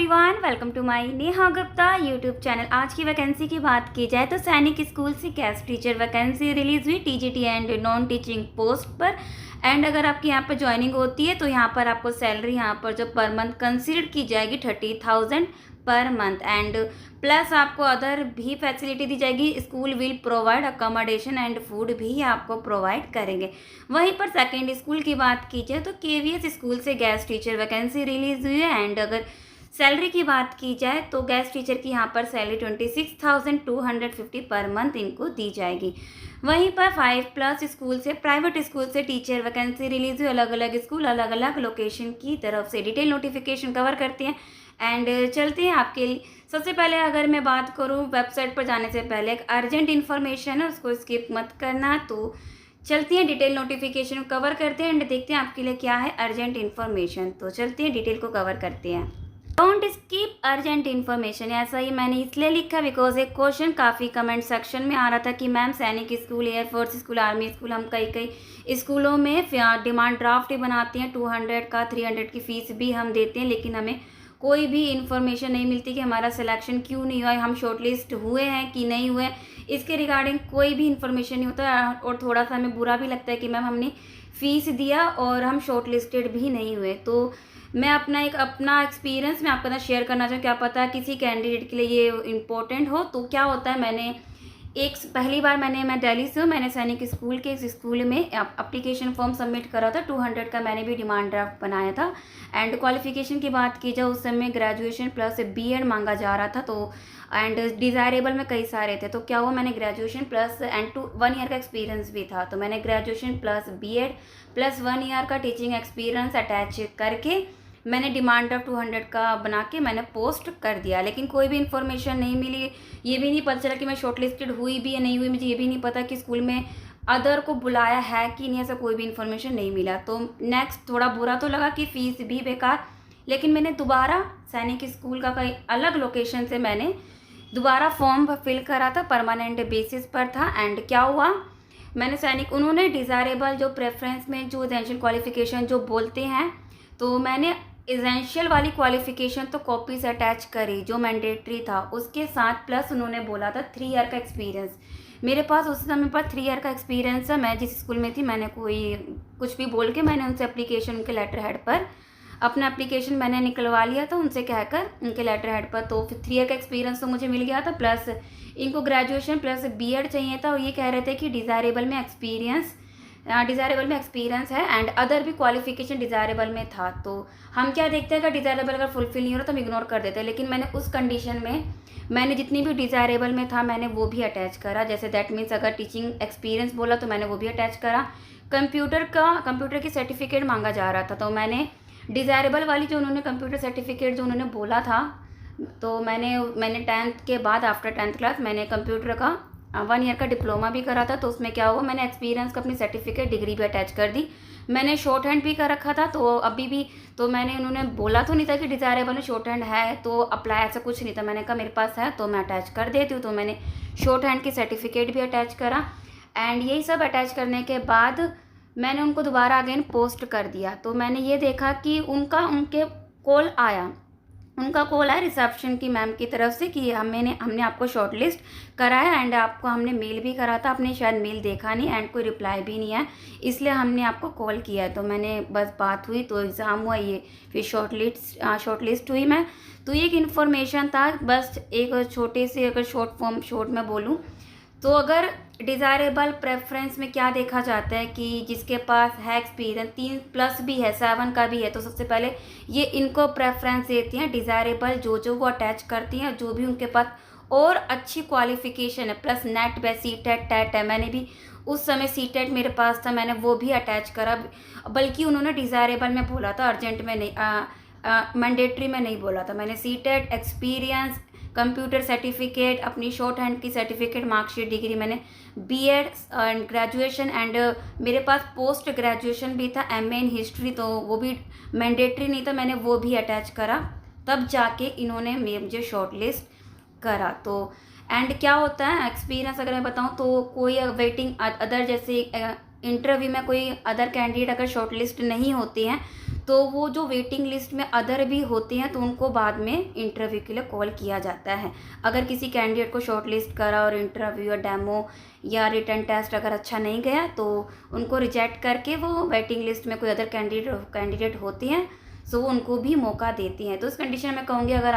Everyone, welcome to my Neha Gupta YouTube channel. आज की vacancy की बात की जाए तो सैनिक स्कूल से गेस्ट टीचर वैकेंसी रिलीज़ हुई TGT and non teaching post पर। एंड अगर आपकी यहाँ पर ज्वाइनिंग होती है तो यहाँ पर आपको सैलरी यहाँ पर जो पर मंथ कंसिडर की जाएगी 30,000 पर मंथ। एंड प्लस आपको अदर भी फैसिलिटी दी जाएगी। School will provide accommodation and food भी आपको प्रोवाइड करेंगे। वहीं पर सेकेंड स्कूल की बात की जाए तो केवीएस स्कूल से गेस्ट टीचर वैकेंसी रिलीज़ हुई है। एंड अगर सैलरी की बात की जाए तो गेस्ट टीचर की यहाँ पर सैलरी 26,250 पर मंथ इनको दी जाएगी। वहीं पर 5+ स्कूल से प्राइवेट स्कूल से टीचर वैकेंसी रिलीज हुई। अलग अलग स्कूल अलग अलग लोकेशन की तरफ से डिटेल नोटिफिकेशन कवर करते हैं। एंड चलते हैं आपके लिए। सबसे पहले अगर मैं बात करूँ वेबसाइट पर जाने से पहले एक अर्जेंट इन्फॉर्मेशन है, उसको स्किप मत करना। तो चलती हैं डिटेल नोटिफिकेशन कवर करते हैं एंड देखते हैं आपके लिए क्या है अर्जेंट इन्फॉर्मेशन। तो चलते हैं डिटेल को कवर करते हैं। डोंट स्किप अर्जेंट इन्फॉर्मेशन, ऐसा ही मैंने इसलिए लिखा बिकॉज एक क्वेश्चन काफ़ी कमेंट सेक्शन में आ रहा था कि मैम सैनिक school, air force school, army school, हम कई स्कूलों में डिमांड ड्राफ्ट ही बनाते हैं। 200 का 300 की फ़ीस भी हम देते हैं, लेकिन हमें कोई भी इन्फॉर्मेशन नहीं मिलती कि हमारा सिलेक्शन क्यों नहीं हुआ है, हम शॉर्टलिस्ट हुए हैं कि नहीं हुए। इसके रिगार्डिंग कोई भी इन्फॉर्मेशन नहीं होता है और थोड़ा सा हमें बुरा भी लगता है कि मैम हमने फ़ीस दिया और हम शॉर्टलिस्टेड भी नहीं हुए। तो मैं अपना एक्सपीरियंस मैं आपके साथ शेयर करना चाहूँ। क्या पता किसी कैंडिडेट के लिए ये इम्पोर्टेंट हो। तो क्या होता है, पहली बार मैं दिल्ली से हूँ। मैंने सैनिक स्कूल के इस स्कूल में एप्लीकेशन फॉर्म सबमिट करा था। 200 का मैंने भी डिमांड ड्राफ्ट बनाया था। एंड क्वालिफिकेशन की बात की जाए उस समय ग्रेजुएशन प्लस बीएड मांगा जा रहा था। तो एंड डिज़ायरेबल में कई सारे थे। तो क्या हुआ, मैंने ग्रेजुएशन प्लस एंड 1 ईयर का एक्सपीरियंस भी था। तो मैंने graduation plus BEd plus 1 year का टीचिंग एक्सपीरियंस अटैच करके मैंने डिमांड ड्राफ्ट 200 का बना के मैंने पोस्ट कर दिया। लेकिन कोई भी इन्फॉर्मेशन नहीं मिली। ये भी नहीं पता चला कि मैं शॉर्टलिस्टेड हुई भी या नहीं हुई। मुझे ये भी नहीं पता कि स्कूल में अदर को बुलाया है कि नहीं, ऐसा कोई भी इन्फॉर्मेशन नहीं मिला। तो नेक्स्ट थोड़ा बुरा तो लगा कि फ़ीस भी बेकार। लेकिन मैंने दोबारा सैनिक स्कूल का कई अलग लोकेशन से मैंने दोबारा फॉर्म फिल करा था, परमानेंट बेसिस पर था। एंड क्या हुआ, मैंने सैनिक उन्होंने डिज़ायरेबल जो प्रेफरेंस में जो एसेंशियल क्वालिफिकेशन जो बोलते हैं, तो मैंने एसेंशियल वाली क्वालिफिकेशन तो कॉपीज अटैच करी जो मैंडेटरी था उसके साथ। प्लस उन्होंने बोला था 3 ईयर का एक्सपीरियंस। मेरे पास उस समय पर 3 ईयर का एक्सपीरियंस है। मैं जिस स्कूल में थी मैंने कुछ भी बोल के मैंने उनसे एप्लीकेशन, उनके लेटर हेड पर अपना एप्लीकेशन मैंने निकलवा लिया था उनसे कहकर उनके लेटर हेड पर। तो फिर 3 ईयर का एक्सपीरियंस तो मुझे मिल गया था। प्लस इनको ग्रेजुएशन प्लस बीएड चाहिए था और ये कह रहे थे कि डिज़ायरेबल में एक्सपीरियंस है एंड अदर भी क्वालिफिकेशन डिज़ायरेबल में था। तो हम क्या देखते हैं, अगर डिज़ायरेबल अगर फुलफिल नहीं हो रहा तो हम इग्नोर कर देते हैं। लेकिन मैंने उस कंडीशन में मैंने जितनी भी डिज़ायरेबल में था मैंने वो भी अटैच करा। जैसे दैट मीन्स अगर टीचिंग एक्सपीरियंस बोला तो मैंने वो भी अटैच करा। कंप्यूटर की सर्टिफिकेट मांगा जा रहा था तो मैंने डिज़ायरेबल वाली जो उन्होंने कंप्यूटर सर्टिफिकेट जो उन्होंने बोला था, तो मैंने 10th के बाद आफ्टर 10th क्लास मैंने कंप्यूटर का 1 ईयर का डिप्लोमा भी करा था। तो उसमें क्या हुआ, मैंने एक्सपीरियंस का अपनी सर्टिफिकेट डिग्री भी अटैच कर दी। मैंने शॉर्ट हैंड भी कर रखा था। तो अभी भी तो उन्होंने बोला तो नहीं था कि डिज़ायरेबल में शॉर्ट हैंड है तो अप्लाई, ऐसा कुछ नहीं था। मैंने कहा मेरे पास है तो मैं अटैच कर देती हूँ। तो मैंने शॉर्ट हैंड की सर्टिफिकेट भी अटैच करा। एंड यही सब अटैच करने के बाद मैंने उनको दोबारा अगेन पोस्ट कर दिया। तो मैंने ये देखा कि उनके कॉल आया रिसेप्शन की मैम की तरफ से कि हमने आपको शॉर्टलिस्ट करा है एंड आपको हमने मेल भी करा था, आपने शायद मेल देखा नहीं एंड कोई रिप्लाई भी नहीं है, इसलिए हमने आपको कॉल किया है। तो मैंने बस बात हुई तो एग्ज़ाम हुआ, ये फिर शॉर्टलिस्ट हुई मैं। तो ये एक इन्फॉर्मेशन था, बस एक छोटे से अगर शॉर्ट में बोलूँ तो अगर डिज़ायरेबल प्रेफरेंस में क्या देखा जाता है कि जिसके पास है एक्सपीरियंस 3+ भी है, 7 का भी है, तो सबसे पहले ये इनको प्रेफरेंस देती हैं। डिज़ायरेबल जो वो अटैच करती हैं, जो भी उनके पास और अच्छी क्वालिफिकेशन है प्लस नेट पे सीटेट टेट है। मैंने भी उस समय सीटेट मेरे पास था, मैंने वो भी अटैच करा। बल्कि उन्होंने डिज़ायरेबल में बोला था, अर्जेंट में नहीं, मैंडेटरी में नहीं बोला था। मैंने सीटेट, एक्सपीरियंस, कंप्यूटर सर्टिफिकेट, अपनी शॉर्ट हैंड की सर्टिफिकेट, मार्कशीट, डिग्री, मैंने बीएड एंड ग्रेजुएशन एंड मेरे पास पोस्ट ग्रेजुएशन भी था एमए इन हिस्ट्री, तो वो भी मैंडेटरी नहीं था, मैंने वो भी अटैच करा। तब जाके इन्होंने मुझे शॉर्टलिस्ट करा। तो एंड क्या होता है एक्सपीरियंस अगर मैं बताऊँ तो कोई वेटिंग अदर जैसे इंटरव्यू में कोई अदर कैंडिडेट अगर शॉर्टलिस्ट नहीं होते हैं तो वो जो वेटिंग लिस्ट में अदर भी होते हैं तो उनको बाद में इंटरव्यू के लिए कॉल किया जाता है। अगर किसी कैंडिडेट को शॉर्ट लिस्ट करा और इंटरव्यू या डेमो या रिटन टेस्ट अगर अच्छा नहीं गया तो उनको रिजेक्ट करके वो वेटिंग लिस्ट में कोई अदर कैंडिडेट होते हैं, सो उनको भी मौका देती हैं। तो इस कंडीशन में कहूँगी अगर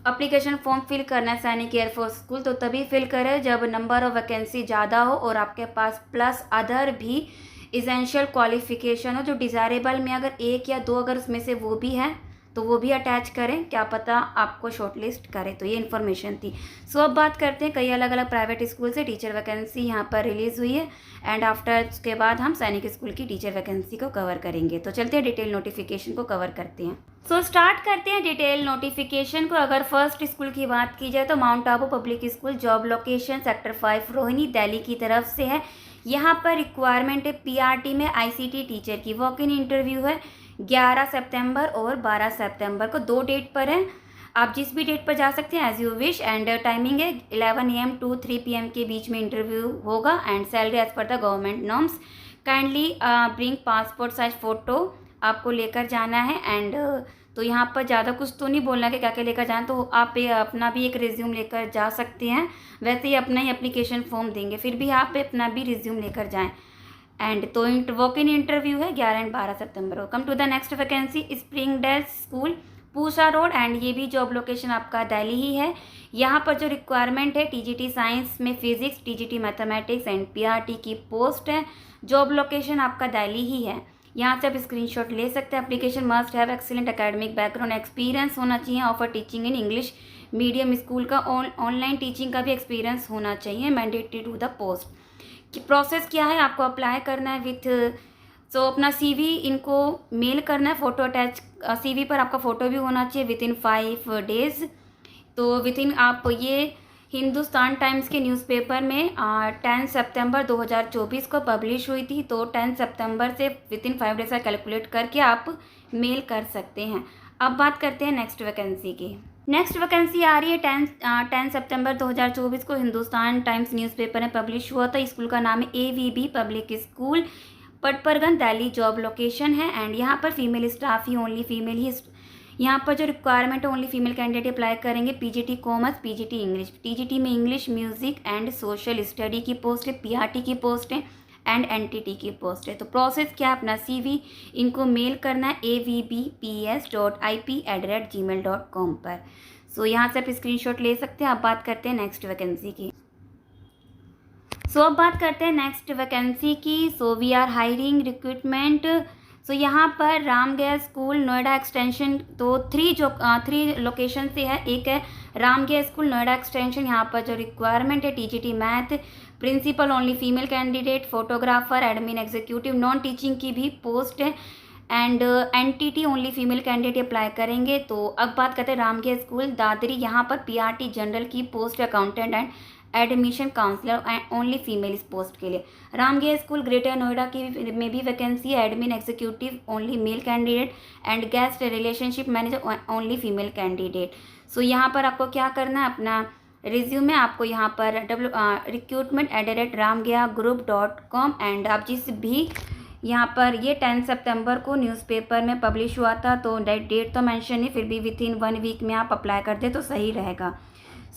अप्लीकेशन फॉर्म फिल करना है सैनिक एयरफोर्स स्कूल तो तभी फिल करें जब नंबर ऑफ़ वैकेंसी ज़्यादा हो और आपके पास प्लस अदर भी इसेंशियल क्वालिफ़िकेशन हो। जो डिज़ायरेबल में अगर 1 या 2 अगर उसमें से वो भी है तो वो भी अटैच करें, क्या पता आपको शॉर्टलिस्ट करें। तो ये इन्फॉर्मेशन थी। सो अब बात करते हैं कई अलग अलग प्राइवेट स्कूल से टीचर वैकेंसी यहाँ पर रिलीज़ हुई है एंड आफ्टर उसके बाद हम सैनिक स्कूल की टीचर वैकेंसी को कवर करेंगे। तो चलते हैं डिटेल नोटिफिकेशन को कवर करते हैं। सो स्टार्ट करते हैं डिटेल नोटिफिकेशन को। अगर फर्स्ट स्कूल की बात की जाए तो mount Abu public school, job location sector 5 Rohini Delhi की तरफ से है। यहाँ पर रिक्वायरमेंट है पीआरटी में आईसीटी टीचर की। वॉक इन इंटरव्यू है 11 सितंबर और 12 सितंबर को, 2 डेट पर है। आप जिस भी डेट पर जा सकते हैं as you wish and timing है 11 AM to 3 PM के बीच में इंटरव्यू होगा and salary as per the government norms. Kindly bring passport size photo आपको लेकर जाना है एंड तो यहाँ पर ज़्यादा कुछ तो नहीं बोलना कि क्या क्या लेकर जाएँ, तो आप अपना भी एक रिज्यूम लेकर जा सकते हैं। वैसे ही अपना ही एप्लीकेशन फॉर्म देंगे, फिर भी आप अपना भी रिज्यूम लेकर जाएँ। एंड तो वॉक इन इंटरव्यू है 11 और 12 सितंबर को। Come to the next vacancy Springdale school Pusa road and ये भी जॉब लोकेशन आपका दिल्ली ही है। यहाँ पर जो रिक्वायरमेंट है टीजीटी साइंस में physics, TGT mathematics and PRT की पोस्ट है। जॉब लोकेशन आपका दिल्ली ही है। यहाँ से आप स्क्रीनशॉट ले सकते हैं। Application must have excellent academic background, experience होना चाहिए। Offer teaching in English medium school का ऑनलाइन टीचिंग का भी एक्सपीरियंस होना चाहिए। मैंडेटरी टू द पोस्ट कि प्रोसेस क्या है, आपको अप्लाई करना है अपना CV इनको मेल करना है। फ़ोटो अटैच CV पर आपका फ़ोटो भी होना चाहिए विथिन 5 डेज़। तो विथिन आप ये हिंदुस्तान टाइम्स के न्यूज़पेपर में 10 सितंबर 2024 को पब्लिश हुई थी। तो 10 सितंबर से विथिन 5 डेज़ का कैलकुलेट करके आप मेल कर सकते हैं। अब बात करते हैं नेक्स्ट वैकेंसी की। नेक्स्ट वैकेंसी आ रही है 10 सितंबर 2024 को हिंदुस्तान टाइम्स न्यूज़पेपर में पब्लिश हुआ था। स्कूल का नाम है AVB public school, Patparganj Delhi. Job location है एंड यहाँ पर फीमेल स्टाफ ही, ओनली फीमेल ही। यहाँ पर जो रिक्वायरमेंट है ओनली फीमेल कैंडिडेट अप्लाई करेंगे। PGT commerce, PGT English, TGT में English, music and social study की पोस्ट है, PRT की पोस्ट है एंड NTT की पोस्ट है। तो प्रोसेस क्या है, अपना CV इनको मेल करना है avbps.ip@gmail.com पर। सो यहाँ से आप स्क्रीनशॉट ले सकते हैं। अब बात करते हैं नेक्स्ट वैकेंसी की। अब बात करते हैं नेक्स्ट वैकेंसी की। We are hiring recruitment. यहाँ पर रामगया स्कूल नोएडा एक्सटेंशन, तो 3 लोकेशन से है। एक है रामगया स्कूल नोएडा एक्सटेंशन। यहाँ पर जो रिक्वायरमेंट है TGT math, principal only female candidate, photographer, admin executive, non teaching की भी पोस्ट है and NTT only female candidate apply करेंगे। तो अब बात करते हैं रामगया स्कूल दादरी। यहाँ पर PRT जनरल की post, accountant and admission counsellor and only female इस पोस्ट के लिए। रामगया स्कूल ग्रेटर नोएडा की में भी वैकेंसी है। Admin executive only male candidate and guest relationship manager only female candidate. यहाँ पर आपको क्या करना है, अपना रिज्यूमे आपको यहाँ पर recruitment@ramgyagroup.com एंड आप जिस भी यहाँ पर ये 10 सितंबर को न्यूज़पेपर में पब्लिश हुआ था, तो डेट तो मेंशन नहीं, फिर भी विथिन 1 वीक में आप अप्लाई कर दे तो सही रहेगा।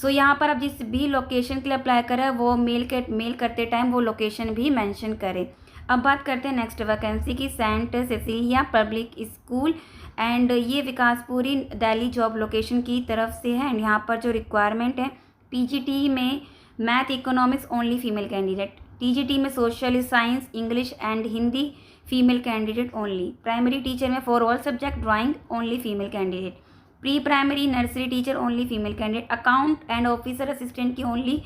यहाँ पर आप जिस भी लोकेशन के लिए अप्लाई करें वो मेल करते टाइम वो लोकेशन भी मेंशन करें। अब बात करते हैं नेक्स्ट वैकेंसी की। Saint Cecilia public school and ये विकासपुरी दिल्ली जॉब लोकेशन की तरफ से है एंड यहाँ पर जो रिक्वायरमेंट है PGT में math economics only female candidate, TGT में social science English and Hindi female candidate only, primary teacher में for all subject drawing only female candidate, pre primary nursery teacher only female candidate, account and officer assistant की only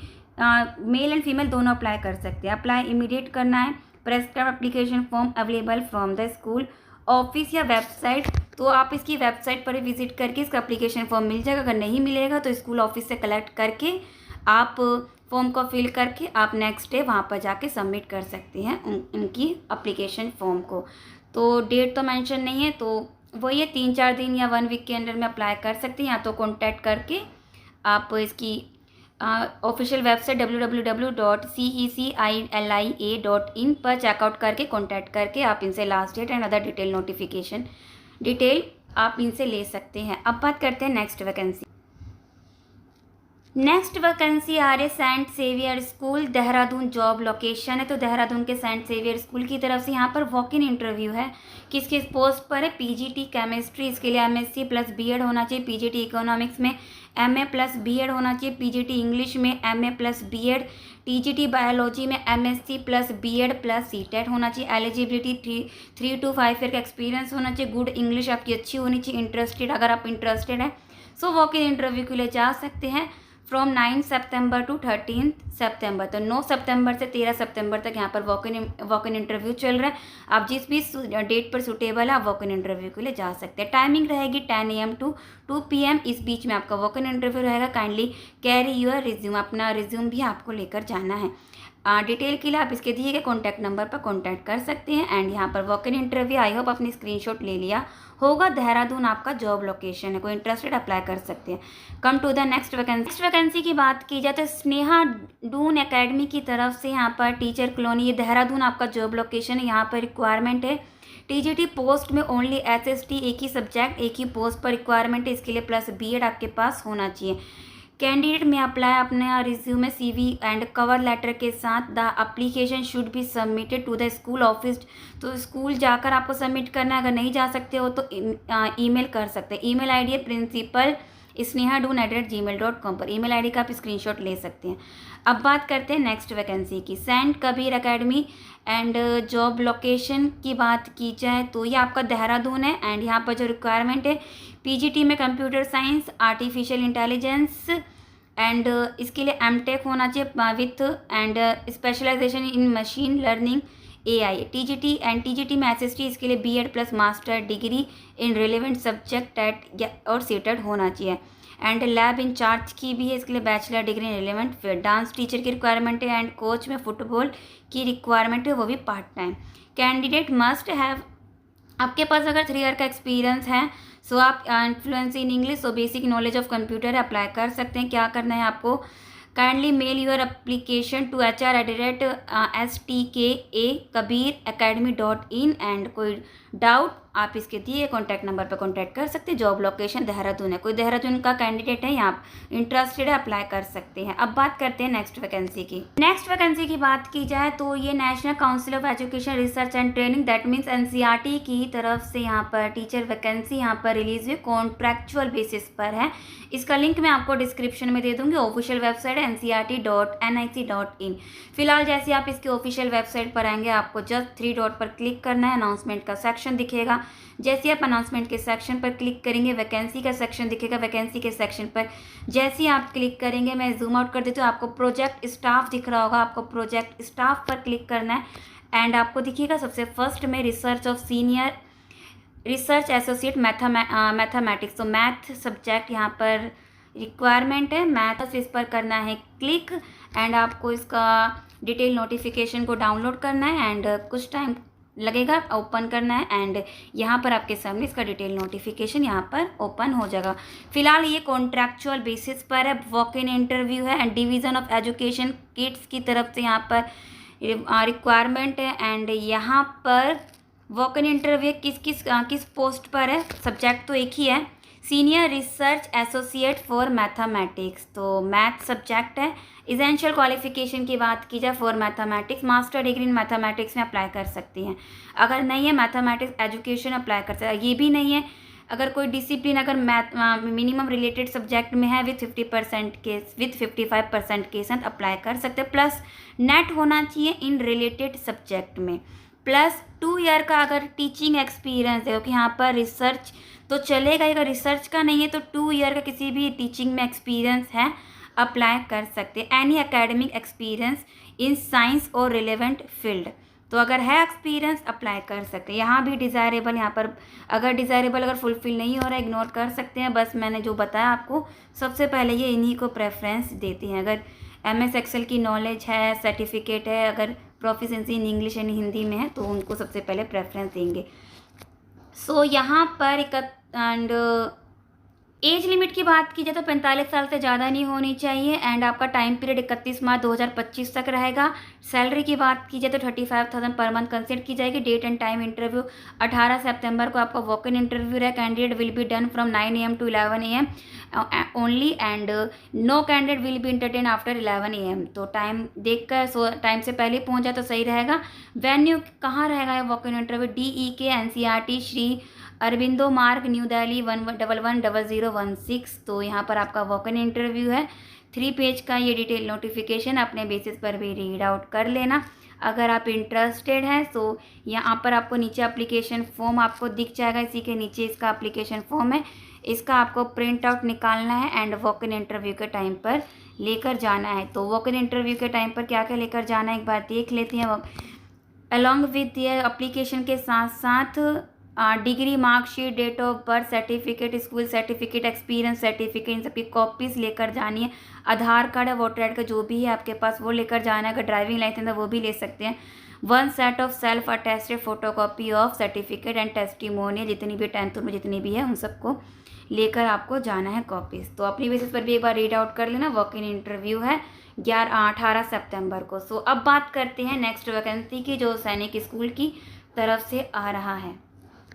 male and female दोनों apply कर सकते हैं। Apply immediate करना है। Prescribe application form available from the school office या website. तो आप इसकी वेबसाइट पर विजिट करके इसका एप्लीकेशन फॉर्म मिल जाएगा। अगर नहीं मिलेगा तो स्कूल ऑफिस से कलेक्ट करके आप फॉर्म को फिल करके आप नेक्स्ट डे वहाँ पर जाके सबमिट कर सकते हैं उनकी एप्लीकेशन फॉर्म को। तो डेट तो मेंशन नहीं है, तो वो ये 3-4 दिन या 1 वीक के अंदर में अप्लाई कर सकते हैं, या तो कॉन्टैक्ट करके आप इसकी ऑफिशियल वेबसाइट www.cecilia.in पर चेकआउट करके कॉन्टैक्ट करके आप इनसे last date and other detail notification detail आप इनसे ले सकते हैं। अब बात करते हैं नेक्स्ट वैकेंसी। नेक्स्ट वैकेंसी आ रही है saint Saviour school Dehradun, job location है तो देहरादून के सेंट सेवियर स्कूल की तरफ से यहाँ पर वॉक इन इंटरव्यू है। किस किस पोस्ट पर है? पीजीटी केमिस्ट्री, इसके लिए एमएससी प्लस बीएड होना चाहिए। पीजीटी इकोनॉमिक्स में एमए प्लस बीएड होना चाहिए। पीजीटी इंग्लिश में MA plus BEd. TGT biology में MSc plus BEd plus CTET होना चाहिए। एलिजिबिलिटी 3 to 5 ईयर का एक्सपीरियंस होना चाहिए। गुड इंग्लिश आपकी अच्छी होनी चाहिए। इंटरेस्टेड, अगर आप इंटरेस्टेड हैं सो वॉक इन इंटरव्यू के लिए जा सकते हैं फ्रॉम 9 सितंबर टू 13 सितंबर। तो 9 सितंबर से 13 सितंबर तक यहाँ पर वॉक इन इंटरव्यू चल रहा है। आप जिस भी डेट पर सूटेबल है आप वॉक इन इंटरव्यू के लिए जा सकते हैं। टाइमिंग रहेगी 10 AM to 2 PM। इस बीच में आपका वॉक इन इंटरव्यू रहेगा। काइंडली कैरी योर रिज्यूम, अपना रिज्यूम भी आपको लेकर जाना है। डिटेल के लिए आप इसके दिए गए कॉन्टैक्ट नंबर पर कॉन्टैक्ट कर सकते हैं। एंड यहाँ पर walk in interview, I hope अपनी स्क्रीनशॉट ले लिया होगा। देहरादून आपका जॉब लोकेशन है, कोई इंटरेस्टेड अप्लाई कर सकते हैं। Come to the next vacancy. Next vacancy की बात की जाए तो स्नेहा डून एकेडमी की तरफ से यहाँ पर टीचर कॉलोनी, ये देहरादून आपका जॉब लोकेशन है। यहाँ पर रिक्वायरमेंट है टीजीटी पोस्ट में ओनली एसएसटी, एक ही सब्जेक्ट एक ही पोस्ट पर रिक्वायरमेंट है। इसके लिए प्लस बीएड आपके पास होना चाहिए। कैंडिडेट में अप्लाई अपने resume, CV and cover letter के साथ। The application should be submitted to the school office. तो स्कूल जाकर आपको सबमिट करना है। अगर नहीं जा सकते हो तो ईमेल कर सकते हैं। ईमेल आईडी है principal.snehadoon@gmail.com पर। ईमेल आईडी का आप स्क्रीनशॉट ले सकते हैं। अब बात करते हैं नेक्स्ट वैकेंसी की। Saint Kabir academy and job location की बात की जाए तो ये आपका देहरादून है। एंड यहाँ पर जो रिक्वायरमेंट है पीजीटी में computer science, artificial intelligence and इसके लिए एमटेक होना चाहिए with and specialization in machine learning AI. TGT में एसएसटी, इसके लिए BEd plus master degree in relevant subject TET और सीटेट होना चाहिए। एंड लैब इंचार्ज की भी है, इसके लिए bachelor degree in relevant field. Dance teacher की रिक्वायरमेंट है एंड कोच में फुटबॉल की रिक्वायरमेंट है, वो भी part time. Candidate must have, आपके पास अगर 3 ईयर का एक्सपीरियंस है सो आप influency in English, so basic knowledge of computer apply कर सकते हैं। क्या करना है आपको? Kindly mail your application to hr@stkakabiracademy.in and कोई डाउट आप इसके दिए कॉन्टैक्ट नंबर पर कॉन्टैक्ट कर सकते हैं। जॉब लोकेशन देहरादून है। कोई देहरादून का कैंडिडेट है या आप इंटरेस्टेड है अप्लाई कर सकते हैं। अब बात करते हैं नेक्स्ट वैकेंसी की। नेक्स्ट वैकेंसी की बात की जाए तो ये national council of education research and training, that means NCERT की तरफ से यहाँ पर टीचर वैकेंसी यहाँ पर रिलीज हुई, कॉन्ट्रैक्चुअल बेसिस पर है। इसका लिंक मैं आपको डिस्क्रिप्शन में दे दूंगी। ऑफिशियल वेबसाइट है ncrt.nic.in। फिलहाल जैसे आप इसके ऑफिशियल वेबसाइट पर आएंगे आपको जस्ट 3 डॉट पर क्लिक करना है। अनाउंसमेंट का सेक्शन दिखेगा। जैसे आप अनाउंसमेंट के सेक्शन पर क्लिक करेंगे वैकेंसी का सेक्शन दिखेगा। वैकेंसी के सेक्शन पर जैसे ही आप क्लिक करेंगे, मैं जूम आउट कर देती हूँ, आपको प्रोजेक्ट स्टाफ दिख रहा होगा। आपको प्रोजेक्ट स्टाफ पर क्लिक करना है एंड आपको दिखेगा सबसे फर्स्ट में research of senior research associate mathematics. तो मैथ सब्जेक्ट यहाँ पर रिक्वायरमेंट है, मैथ इस पर करना है क्लिक एंड आपको इसका डिटेल नोटिफिकेशन को डाउनलोड करना है एंड कुछ टाइम लगेगा, ओपन करना है एंड यहाँ पर आपके सामने इसका डिटेल नोटिफिकेशन यहाँ पर ओपन हो जाएगा। फिलहाल ये कॉन्ट्रैक्चुअल बेसिस पर है, वॉक इन इंटरव्यू है and division of education kids की तरफ से यहाँ पर रिक्वायरमेंट है। एंड यहाँ पर वॉक इन इंटरव्यू किस पोस्ट पर है? सब्जेक्ट तो एक ही है, senior research associate for mathematics. तो मैथ सब्जेक्ट है। इसेंशियल क्वालिफिकेशन की बात की जाए for mathematics, master degree in mathematics में अप्लाई कर सकती हैं। अगर नहीं है मैथमेटिक्स एजुकेशन अप्लाई कर सकते हैं। ये भी नहीं है अगर कोई डिसिप्लिन अगर मैथ मिनिमम रिलेटेड सब्जेक्ट में है विथ 50% के विथ 55% के साथ अप्लाई कर सकते हैं। प्लस नेट होना चाहिए इन रिलेटेड सब्जेक्ट में। प्लस 2 ईयर का अगर टीचिंग एक्सपीरियंस है, क्योंकि यहाँ पर रिसर्च तो चलेगा, अगर रिसर्च का नहीं है तो 2 ईयर का किसी भी टीचिंग में एक्सपीरियंस है अप्लाई कर सकते हैं। Any academic experience in science और रिलेवेंट फील्ड, तो अगर है एक्सपीरियंस अप्लाई कर सकते हैं। यहाँ भी डिज़ायरेबल, यहाँ पर अगर डिज़ायरेबल अगर फुलफिल नहीं हो रहा है इग्नोर कर सकते हैं। बस मैंने जो बताया आपको सबसे पहले ये इन्हीं को प्रेफरेंस देती हैं। अगर MS एक्सेल की नॉलेज है, सर्टिफिकेट है, अगर proficiency in English and Hindi में है तो उनको सबसे पहले प्रेफरेंस देंगे। सो यहाँ पर एंड एज लिमिट की बात की जाए तो 45 साल से ज़्यादा नहीं होनी चाहिए एंड आपका टाइम पीरियड 31 मार्च 2025 तक रहेगा। सैलरी की बात की जाए तो 35,000 पर मंथ कंसिडर की जाएगी। डेट एंड टाइम इंटरव्यू 18 सितंबर को आपका वॉक इन इंटरव्यू है। Candidate will be done from 9 AM to 11 AM only and no candidate will be entertain after 11 AM। तो टाइम देख कर टाइम से पहले पहुँच जाए तो सही रहेगा। वेन्यू कहाँ रहेगा walk in interview? DEK NCERT Shri Aurobindo मार्ग न्यू दिल्ली 11110016। तो यहाँ पर आपका वॉक इन इंटरव्यू है। 3 पेज का ये डिटेल नोटिफिकेशन अपने बेसिस पर भी रीड आउट कर लेना अगर आप इंटरेस्टेड हैं। तो यहाँ पर आपको नीचे एप्लीकेशन फॉर्म आपको दिख जाएगा, इसी के नीचे इसका एप्लीकेशन फॉर्म है। इसका आपको प्रिंट आउट निकालना है एंड वॉक इन इंटरव्यू के टाइम पर लेकर जाना है। तो वॉक इन इंटरव्यू के टाइम पर क्या क्या लेकर जाना है एक बार देख लेते हैं। अलॉन्ग विद ये एप्लीकेशन के साथ साथ degree, marksheet, date of birth certificate, school certificate, experience certificate, इन सबकी कॉपीज़ लेकर जानी है। आधार कार्ड है, वोटर आई डी का जो भी है आपके पास वो लेकर जाना है। अगर ड्राइविंग लाइसेंस है वो भी ले सकते हैं। 1 set of self attested photocopy of certificate and testimonial, जितनी भी 10th में जितनी भी है उन सबको लेकर आपको जाना है कॉपीज़। तो अपनी बेसिस पर भी एक बार रीड आउट कर लेना। वॉक इन इंटरव्यू है 18 सितंबर को। सो अब बात करते हैं नेक्स्ट वैकेंसी की जो सैनिक स्कूल की तरफ से आ रहा है।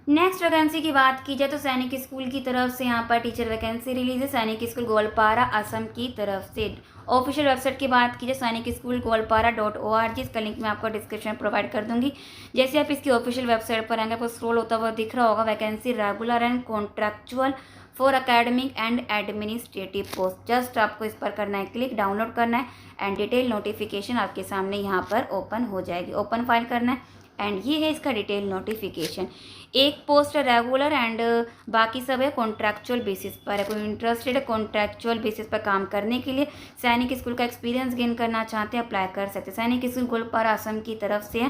नेक्स्ट वैकेंसी की बात की जाए तो सैनिक स्कूल की तरफ से यहाँ पर टीचर वैकेंसी रिलीज है। सैनिक स्कूल गोलपारा असम की तरफ से। ऑफिशियल वेबसाइट की बात की जाए सैनिक स्कूल गोलपारा.org, इसका लिंक मैं आपको डिस्क्रिप्शन प्रोवाइड कर दूंगी। जैसे आप इसकी ऑफिशियल वेबसाइट पर आएंगे आपको स्क्रॉल होता हुआ दिख रहा होगा vacancy regular and contractual for academic and administrative post. Just आपको इस पर करना है क्लिक, डाउनलोड करना है एंड डिटेल नोटिफिकेशन आपके सामने यहाँ पर ओपन हो जाएगी। ओपन फाइल करना है एंड ये है इसका डिटेल नोटिफिकेशन। एक पोस्ट है रेगुलर एंड बाकी सब है कॉन्ट्रैक्चुअल बेसिस पर है। कोई इंटरेस्टेड है कॉन्ट्रैक्चुअल बेसिस पर काम करने के लिए, सैनिक स्कूल का एक्सपीरियंस गेन करना चाहते हैं, अप्लाई कर सकते हैं। सैनिक स्कूल गोलपारा असम की तरफ से है।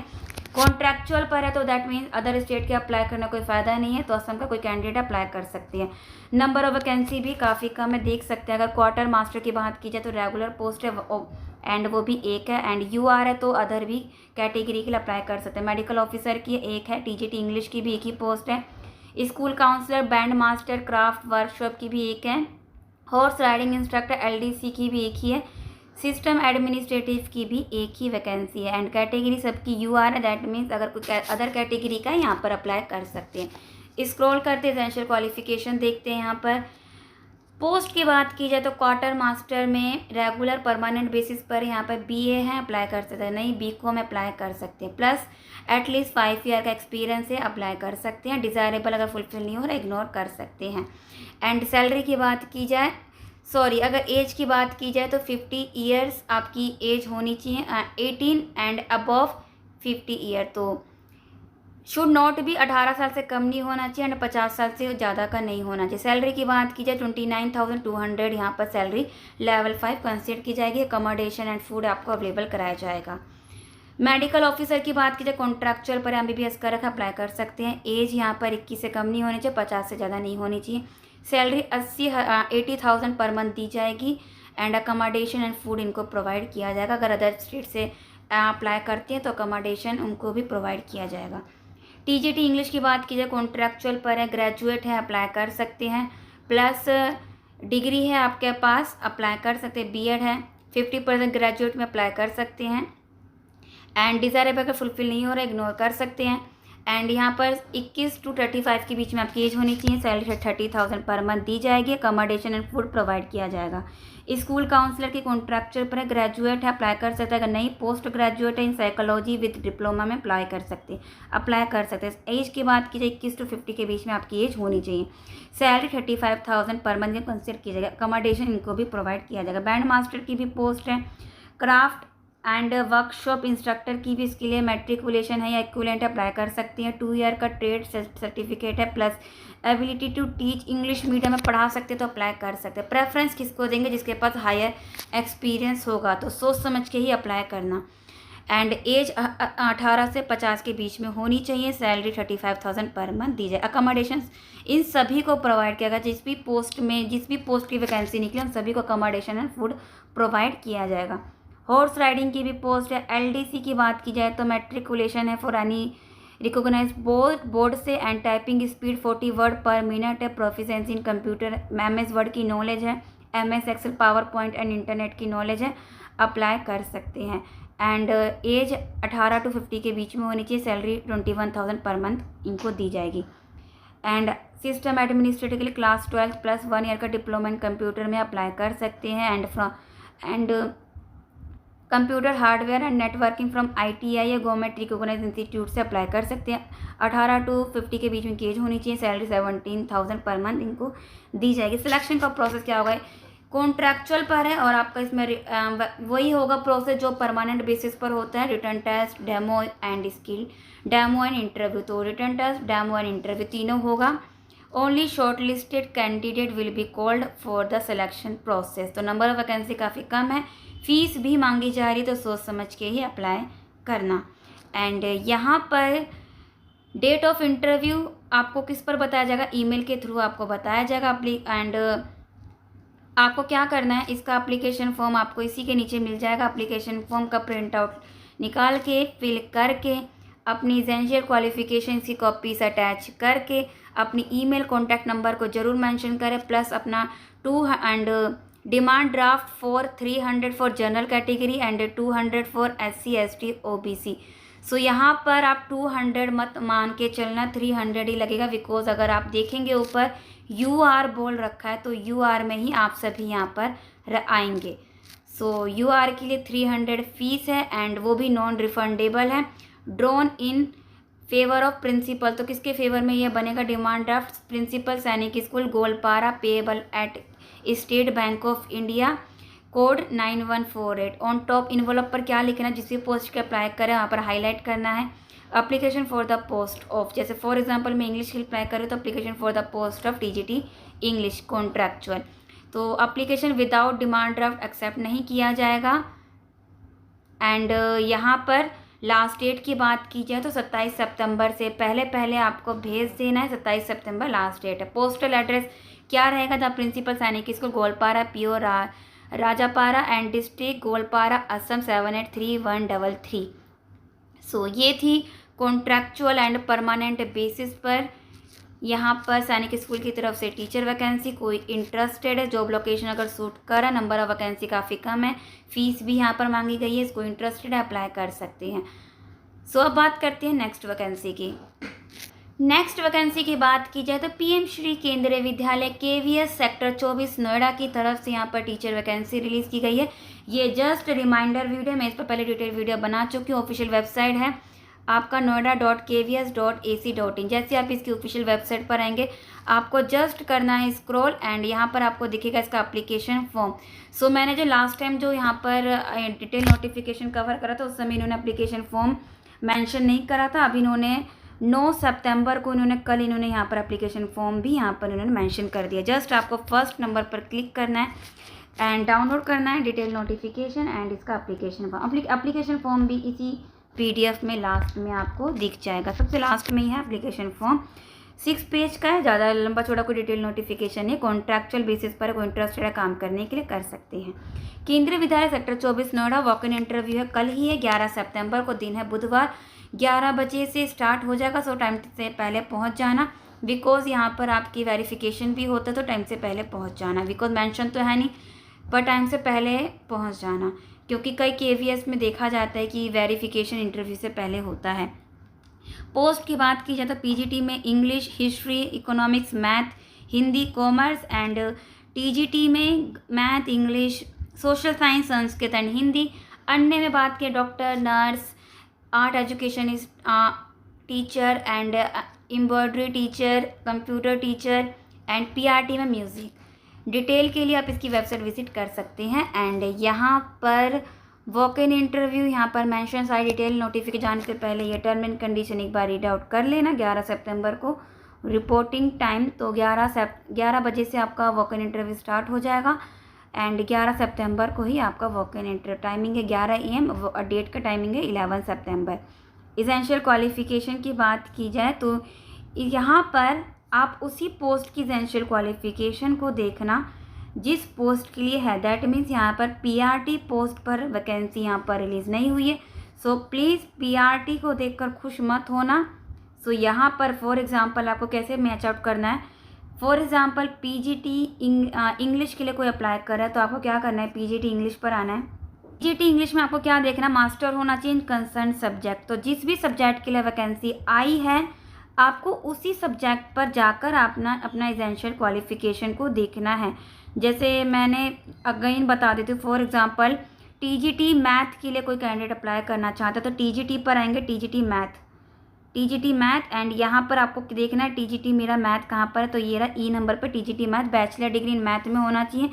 कॉन्ट्रैक्चुअल पर है तो दैट मीन्स अदर स्टेट के अप्लाई करना कोई फ़ायदा नहीं है, तो असम का कोई कैंडिडेट अप्लाई कर सकती है। नंबर ऑफ वैकेंसी भी काफ़ी कम है, देख सकते हैं। अगर क्वार्टर मास्टर की बात की जाए तो रेगुलर पोस्ट है एंड वो भी एक है एंड UR है तो अदर भी कैटेगरी के लिए अप्लाई कर सकते हैं। मेडिकल ऑफिसर की एक है, TGT इंग्लिश की भी एक ही पोस्ट है। School counsellor, band master, craft workshop की भी एक है। हॉर्स राइडिंग इंस्ट्रक्टर LDC की भी एक ही है। सिस्टम एडमिनिस्ट्रेटिव की भी एक ही वैकेंसी है एंड कैटेगरी सबकी UR है, दैट मीन्स अगर कोई अदर कैटेगरी का यहाँ पर अप्लाई कर सकते हैं। स्क्रॉल करते एसेंशियल क्वालिफिकेशन देखते हैं। यहाँ पर पोस्ट की बात की जाए तो क्वार्टर मास्टर में रेगुलर परमानेंट बेसिस पर यहाँ पर BA है, अप्लाई कर सकते हैं। नहीं BCom अप्लाई कर सकते हैं, प्लस एटलीस्ट 5 ईयर का एक्सपीरियंस है, अप्लाई कर सकते हैं। डिज़ायरेबल अगर फुलफिल नहीं हो रहा इग्नोर कर सकते हैं। एंड सैलरी की बात की जाए, अगर एज की बात की जाए तो 50 ईयर्स आपकी एज होनी चाहिए, 18 एंड अबव 50 ईयर। तो शुड नॉट भी 18 साल से कम नहीं होना चाहिए एंड 50 साल से ज़्यादा का नहीं होना चाहिए। सैलरी की बात की जाए 29,200 यहाँ पर सैलरी लेवल 5 कंसिडर की जाएगी। अकोमोडेशन एंड फूड आपको अवेलेबल कराया जाएगा। मेडिकल ऑफिसर की बात की जाए कॉन्ट्रैक्चुअल पर MBBS कर रखा अप्लाई कर सकते हैं। एज यहाँ पर 21 से कम नहीं होनी चाहिए, 50 से ज़्यादा नहीं होनी चाहिए। सैलरी 80,000 पर मंथ दी जाएगी एंड अकोमोडेशन एंड फूड इनको प्रोवाइड किया जाएगा। अगर अदर स्टेट से अप्लाई करते हैं तो अकोमोडेशन उनको भी प्रोवाइड किया जाएगा। TGT इंग्लिश की बात की जाए कॉन्ट्रैक्चुअल पर है, ग्रेजुएट है, अप्लाई कर सकते हैं। प्लस डिग्री है आपके पास, अप्लाई कर सकते हैं। BEd है, 50% ग्रेजुएट में अप्लाई कर सकते हैं एंड डिज़ायरेबल अगर फुलफिल नहीं हो रहा इग्नोर कर सकते हैं। एंड यहाँ पर 21 to 35 के बीच में आपकी एज होनी चाहिए। सैलरी 30,000 पर मंथ दी जाएगी। अकोमोडेशन एंड फूड प्रोवाइड किया जाएगा। स्कूल काउंसलर की कॉन्ट्रैक्चुअल पर है, ग्रेजुएट है, अप्लाई कर सकते हैं। अगर नहीं पोस्ट ग्रेजुएट है इन साइकोलॉजी विद डिप्लोमा में अप्लाई कर सकते हैं। एज की बात की जाए 21 to 50 के बीच में आपकी एज होनी चाहिए। सैलरी 35,000 पर मंथ में कंसिडर किया जाएगा। अकोमोडेशन इनको भी प्रोवाइड किया जाएगा। बैंड मास्टर की भी पोस्ट है। क्राफ्ट एंड वर्कशॉप इंस्ट्रक्टर की भी इसके लिए मैट्रिकुलेशन है या इक्विवेलेंट अप्लाई कर सकती हैं। 2 ईयर का ट्रेड सर्टिफिकेट है, plus ability to teach English medium में पढ़ा सकते तो अप्लाई कर सकते हैं। प्रेफरेंस किसको देंगे? जिसके पास हायर एक्सपीरियंस होगा, तो सोच समझ के ही अप्लाई करना। एंड एज 18 से 50 के बीच में होनी चाहिए। सैलरी 35,000 पर मंथ दी जाए। अकोमोडेशन इन सभी को प्रोवाइड किया गया। जिस भी पोस्ट की वैकेंसी निकले उन सभी को अकोमोडेशन एंड फूड प्रोवाइड किया जाएगा। हॉर्स राइडिंग की भी पोस्ट है। LDC की बात की जाए तो मैट्रिकुलेशन है फॉर एनी रिकॉग्नाइज बोर्ड से and typing speed 40 word per minute है, proficiency in computer MS word की नॉलेज है, MS excel power point and internet की नॉलेज है, अप्लाई कर सकते हैं। एंड एज 18 to 50 के बीच में होनी चाहिए, सैलरी 21,000 पर मंथ इनको दी जाएगी। एंड सिस्टम एडमिनिस्ट्रेटर के लिए क्लास 12 प्लस 1 ईयर का डिप्लोमा इन कंप्यूटर में अप्लाई कर सकते हैं। And computer hardware and networking from ITI या गवर्नमेंट रिकॉग्नाइज इंस्टीट्यूट से अप्लाई कर सकते हैं। 18 to 50 के बीच में एज होनी चाहिए, सैलरी 17,000 पर मंथ इनको दी जाएगी। सिलेक्शन का प्रोसेस क्या होगा, कॉन्ट्रैक्चुअल पर है और आपका इसमें वही होगा प्रोसेस जो परमानेंट बेसिस पर होता है, written test, demo and skill, demo and interview. तो written test, demo and interview तीनों होगा। Only short listed candidate will be called for the selection process. तो नंबर ऑफ वैकेंसी काफ़ी कम है, फीस भी मांगी जा रही, तो सोच समझ के ही अप्लाई करना। एंड यहाँ पर डेट ऑफ इंटरव्यू आपको किस पर बताया जाएगा, ईमेल के थ्रू आपको बताया जाएगा। एंड आपको क्या करना है, इसका एप्लीकेशन फॉर्म आपको इसी के नीचे मिल जाएगा। एप्लीकेशन फॉर्म का प्रिंट आउट निकाल के फिल करके अपनी एसेंशियल क्वालिफिकेशन की कॉपीज अटैच करके अपनी ईमेल कॉन्टैक्ट नंबर को ज़रूर मेंशन करें, प्लस अपना demand draft for 300 for general category and 200 for SC ST OBC। सो यहाँ पर आप 200 मत मान के चलना, 300 ही लगेगा, बिकॉज अगर आप देखेंगे ऊपर UR बोल रखा है तो UR में ही आप सभी यहाँ पर आएंगे। सो UR के लिए 300 फीस है एंड वो भी नॉन रिफंडेबल है। Drawn in favour of principal, तो किसके फेवर में ये बनेगा, demand draft principal Sainik school Goalpara, payable at State Bank of India, code 9148। On top involve पर क्या लिखना है, जिसकी पोस्ट के अप्लाई करें वहाँ पर हाईलाइट करना है। Application for the post of, जैसे फॉर एग्जांपल मैं इंग्लिश के लिए अप्लाई करूँ तो application for the post of TGT English contractual. तो application without demand draft accept नहीं किया जाएगा। एंड यहाँ पर लास्ट डेट की बात की जाए तो 27 सितंबर से पहले आपको भेज देना है। 27 सितंबर लास्ट डेट है। पोस्टल एड्रेस क्या रहेगा, the principal Sainik school Goalpara PO Rajapara and district Goalpara Assam 783133। सो ये थी कॉन्ट्रैक्चुअल एंड परमानेंट बेसिस पर यहाँ पर सैनिक स्कूल की तरफ से टीचर वैकेंसी। कोई इंटरेस्टेड है, जॉब लोकेशन अगर सूट करा, नंबर ऑफ वैकेंसी काफ़ी कम है, फीस भी यहाँ पर मांगी गई है, इसको इंटरेस्टेड है अप्लाई कर सकते हैं। सो अब बात करते हैं नेक्स्ट वैकेंसी की। नेक्स्ट वैकेंसी की बात की जाए तो PM श्री केंद्रीय विद्यालय KVS सेक्टर 24 नोएडा की तरफ से यहाँ पर टीचर वैकेंसी रिलीज़ की गई है। ये जस्ट रिमाइंडर वीडियो, मैं इस पर पहले डिटेल वीडियो बना चुकी हूँ। ऑफिशियल वेबसाइट है आपका noida.kvs.ac.in। जैसे आप इसकी ऑफिशियल वेबसाइट पर आएंगे आपको जस्ट करना है स्क्रॉल एंड यहाँ पर आपको दिखेगा इसका एप्लीकेशन फॉर्म। सो मैंने जो लास्ट टाइम जो यहाँ पर डिटेल नोटिफिकेशन कवर करा था उस समय इन्होंने एप्लीकेशन फॉर्म मेंशन नहीं करा था। अब इन्होंने 9 सितंबर को कल इन्होंने यहाँ पर एप्लीकेशन फॉर्म भी यहाँ पर इन्होंने मेंशन कर दिया। जस्ट आपको फर्स्ट नंबर पर क्लिक करना है एंड डाउनलोड करना है डिटेल नोटिफिकेशन एंड इसका एप्लीकेशन फॉर्म। एप्लीकेशन फॉर्म भी इसी PDF में लास्ट में आपको दिख जाएगा, सबसे लास्ट में ही है एप्लीकेशन फॉर्म। 6 पेज का है, ज़्यादा लंबा चौड़ा कोई डिटेल नोटिफिकेशन है। कॉन्ट्रैक्चुअल बेसिस पर कोई इंटरेस्टेड है काम करने के लिए कर सकते हैं। केंद्रीय विद्यालय sector 24 Noida, walk in interview है, कल ही है 11 सितंबर को, दिन है बुधवार, 11 बजे से स्टार्ट हो जाएगा। सो टाइम से पहले पहुंच जाना, बिकॉज यहाँ पर आपकी वेरिफिकेशन भी होता है तो टाइम से पहले पहुंच जाना। बिकॉज मेंशन तो है नहीं पर टाइम से पहले पहुंच जाना, क्योंकि कई KVS में देखा जाता है कि वेरिफिकेशन इंटरव्यू से पहले होता है। पोस्ट की बात की जाए तो PGT में English, history, economics, math, Hindi, commerce and TGT में math, English, social science, Sanskrit and Hindi. अन्य में बात की doctor, nurse, art educationist, teacher and embroidery teacher, computer teacher and PRT में म्यूज़िक। डिटेल के लिए आप इसकी वेबसाइट विजिट कर सकते हैं। एंड यहाँ पर वॉक इन इंटरव्यू यहाँ पर मेंशन सारी डिटेल नोटिफिकेशन जाने से पहले ये टर्म एंड कंडीशन एक बार रीड आउट कर लेना। 11 सितंबर को रिपोर्टिंग टाइम, तो 11 बजे से आपका वॉक इन इंटरव्यू स्टार्ट हो जाएगा एंड 11 सितंबर को ही आपका वॉक इन इंटरव्यू टाइमिंग है 11 AM, डेट का टाइमिंग है 11 सितंबर। इसेंशियल क्वालिफिकेशन की बात की जाए तो यहाँ पर आप उसी पोस्ट की इसेंशियल क्वालिफिकेशन को देखना जिस पोस्ट के लिए है। दैट मीन्स यहाँ पर PRT पोस्ट पर वैकेंसी यहाँ पर रिलीज़ नहीं हुई है। सो प्लीज़ PRT को देखकर खुश मत होना, सो यहाँ पर फॉर एग्ज़ाम्पल आपको कैसे मैच आउट करना है, फॉर एग्ज़ाम्पल पीजीटी इंग्लिश के लिए कोई अप्लाई कर रहा है तो आपको क्या करना है, पीजीटी इंग्लिश पर आना है। पीजीटी इंग्लिश में आपको क्या देखना, मास्टर होना चाहिए इन कंसर्न सब्जेक्ट। तो जिस भी सब्जेक्ट के लिए वैकेंसी आई है आपको उसी सब्जेक्ट पर जाकर अपना एसेंशियल क्वालिफ़िकेशन को देखना है। जैसे मैंने अगेन बता देती हूँ, फॉर एग्ज़ाम्पल टीजीटी मैथ के लिए कोई कैंडिडेट अप्लाई करना चाहता है तो टीजीटी पर आएंगे, टीजीटी मैथ एंड यहाँ पर आपको देखना है टीजीटी मेरा मैथ कहाँ पर है, तो ये रहा ई नंबर पर TGT math, bachelor degree in math में होना चाहिए,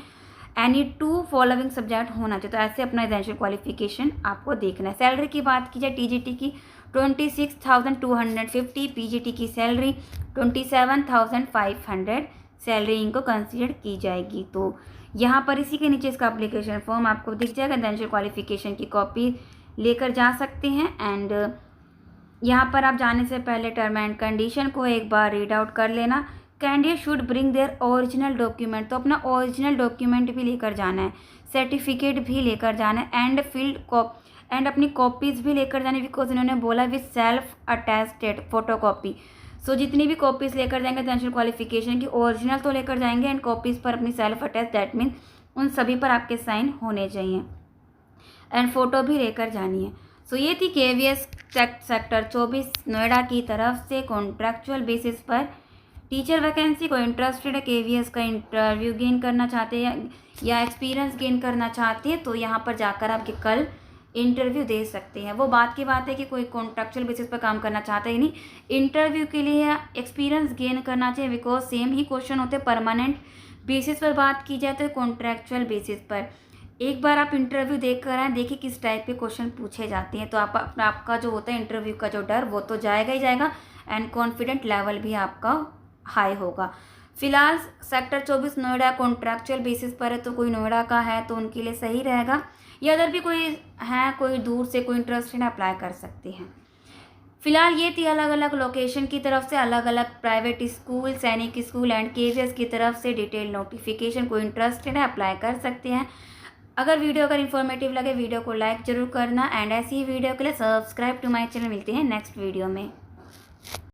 एनी 2 फॉलोइंग सब्जेक्ट होना चाहिए। तो ऐसे अपना एसेंशियल क्वालिफिकेशन आपको देखना है। सैलरी की बात की जाए टीजीटी की 26,250, पीजीटी की सैलरी 27,500 सैलरी इनको कंसीडर की जाएगी। तो यहाँ पर इसी के नीचे इसका एप्लीकेशन फॉर्म आपको दिख जाएगा, एसेंशियल क्वालिफिकेशन की कॉपी लेकर जा सकते हैं। एंड यहाँ पर आप जाने से पहले टर्म एंड कंडीशन को एक बार रीड आउट कर लेना। Candidate should bring their original document, तो अपना ओरिजिनल डॉक्यूमेंट भी लेकर जाना है, सर्टिफिकेट भी लेकर जाना है, एंड एंड अपनी कॉपीज़ भी लेकर जानी, बिकॉज इन्होंने बोला with self attested photo copy. So जितनी भी कॉपीज़ लेकर जाएंगे एसेंशियल क्वालिफिकेशन की, ओरिजिनल तो लेकर जाएंगे एंड कॉपीज़ पर अपनी सेल्फ अटेस्ट, दैट मीन उन सभी पर आपके साइन होने चाहिए एंड फ़ोटो भी लेकर जानी है। सो ये थी केवीएस सेक्टर 24 नोएडा की तरफ से कॉन्ट्रैक्चुअल बेसिस पर टीचर वैकेंसी। कोई इंटरेस्टेड है केवीएस का इंटरव्यू गेन करना चाहते हैं या एक्सपीरियंस गेन करना चाहते हैं तो यहाँ पर जाकर आपके कल इंटरव्यू दे सकते हैं। वो बात की बात है कि कोई कॉन्ट्रैक्चुअल बेसिस पर काम करना चाहता ही नहीं, इंटरव्यू के लिए एक्सपीरियंस गेन करना चाहिए, बिकॉज सेम ही क्वेश्चन होते हैं। परमानेंट बेसिस पर बात की जाए तो कॉन्ट्रैक्चुअल बेसिस पर एक बार आप इंटरव्यू देख कर आए, देखिए किस टाइप के क्वेश्चन पूछे जाते हैं, तो आपका जो होता है इंटरव्यू का जो डर वो तो जाएगा ही जाएगा एंड कॉन्फिडेंट लेवल भी आपका हाई होगा। फिलहाल सेक्टर 24 नोएडा कॉन्ट्रैक्चुअल बेसिस पर है, तो कोई नोएडा का है तो उनके लिए सही रहेगा, या अदर भी कोई है कोई दूर से कोई इंटरेस्टेड अप्लाई कर सकते हैं। फिलहाल ये थी अलग अलग लोकेशन की तरफ से अलग अलग प्राइवेट स्कूल, सैनिक स्कूल एंड केवीएस की तरफ से डिटेल नोटिफिकेशन। कोई इंटरेस्टेड है अप्लाई कर सकते हैं। अगर इन्फॉर्मेटिव लगे वीडियो को लाइक जरूर करना एंड ऐसी ही वीडियो के लिए सब्सक्राइब टू माय चैनल। मिलते हैं नेक्स्ट वीडियो में।